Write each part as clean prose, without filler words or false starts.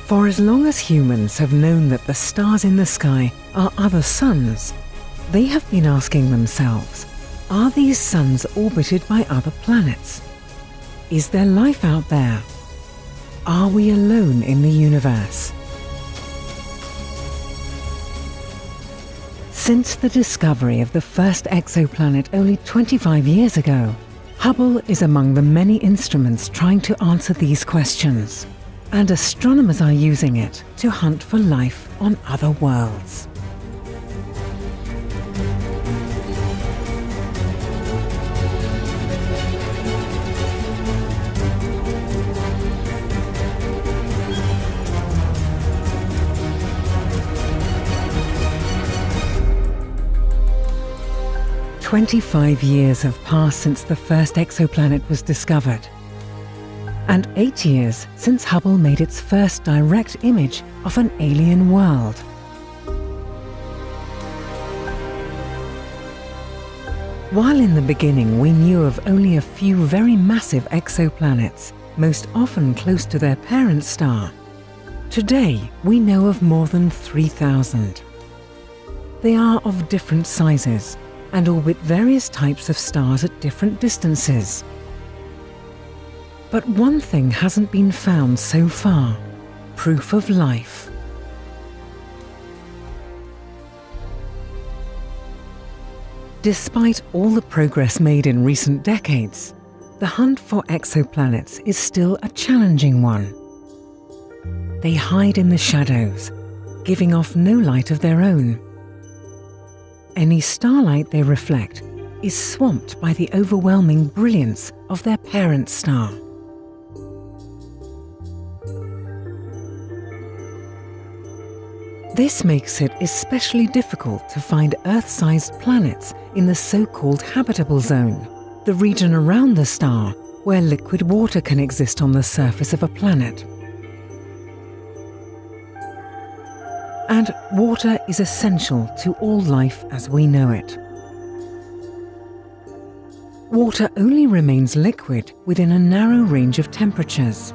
For as long as humans have known that the stars in the sky are other suns, they have been asking themselves, are these suns orbited by other planets? Is there life out there? Are we alone in the universe? Since the discovery of the first exoplanet only 25 years ago, Hubble is among the many instruments trying to answer these questions, and astronomers are using it to hunt for life on other worlds. "25 years have passed since the first exoplanet was discovered, and 8 years since Hubble made its first direct image of an alien world. While in the beginning we knew of only a few very massive exoplanets, most often close to their parent star, today we know of more than 3,000. They are of different sizes and orbit various types of stars at different distances. But one thing hasn't been found so far: proof of life. Despite all the progress made in recent decades, the hunt for exoplanets is still a challenging one. They hide in the shadows, giving off no light of their own. Any starlight they reflect is swamped by the overwhelming brilliance of their parent star. This makes it especially difficult to find Earth-sized planets in the so-called habitable zone, the region around the star where liquid water can exist on the surface of a planet. And water is essential to all life as we know it. Water only remains liquid within a narrow range of temperatures.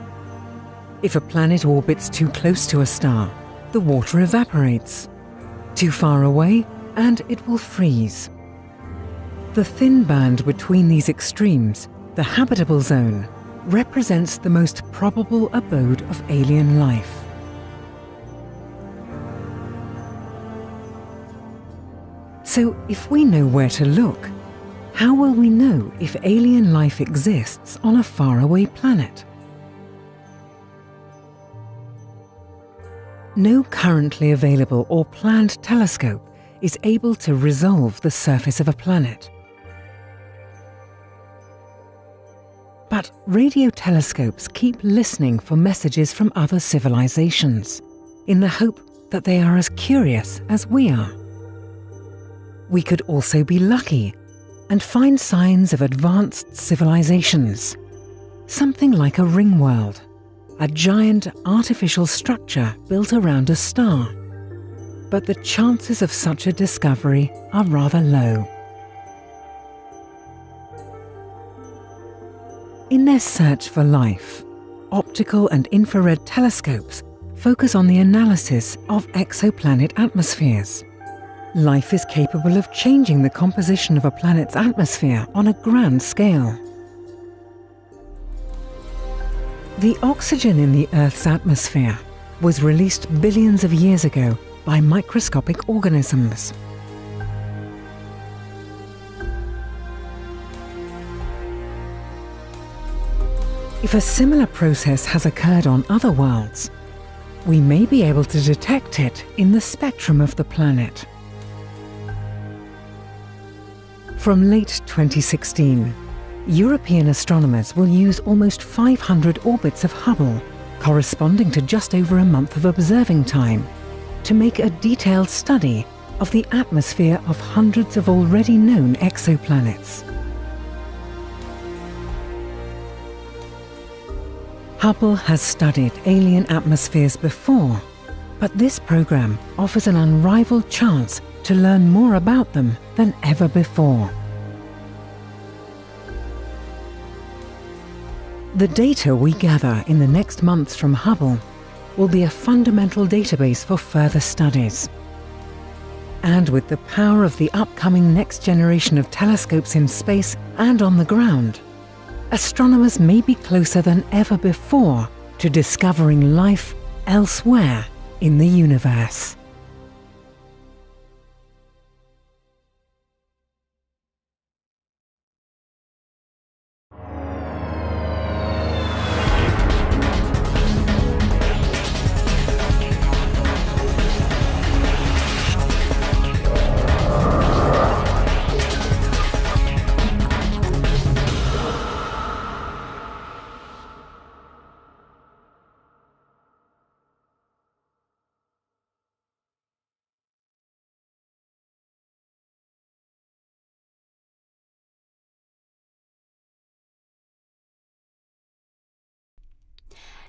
If a planet orbits too close to a star, the water evaporates. Too far away, and it will freeze. The thin band between these extremes, the habitable zone, represents the most probable abode of alien life. So if we know where to look, how will we know if alien life exists on a faraway planet? No currently available or planned telescope is able to resolve the surface of a planet. But radio telescopes keep listening for messages from other civilizations, in the hope that they are as curious as we are. We could also be lucky and find signs of advanced civilizations, something like a ring world, a giant artificial structure built around a star. But the chances of such a discovery are rather low. In their search for life, optical and infrared telescopes focus on the analysis of exoplanet atmospheres. Life is capable of changing the composition of a planet's atmosphere on a grand scale. The oxygen in the Earth's atmosphere was released billions of years ago by microscopic organisms. If a similar process has occurred on other worlds, we may be able to detect it in the spectrum of the planet. From late 2016, European astronomers will use almost 500 orbits of Hubble, corresponding to just over a month of observing time, to make a detailed study of the atmosphere of hundreds of already known exoplanets. Hubble has studied alien atmospheres before, but this program offers an unrivaled chance to learn more about them than ever before. The data we gather in the next months from Hubble will be a fundamental database for further studies. And with the power of the upcoming next generation of telescopes in space and on the ground, astronomers may be closer than ever before to discovering life elsewhere in the universe.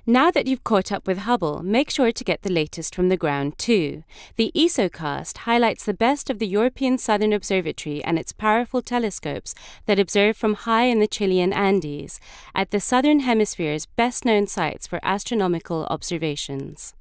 Now that you've caught up with Hubble, make sure to get the latest from the ground too. The ESOcast highlights the best of the European Southern Observatory and its powerful telescopes that observe from high in the Chilean Andes, at the Southern Hemisphere's best-known sites for astronomical observations.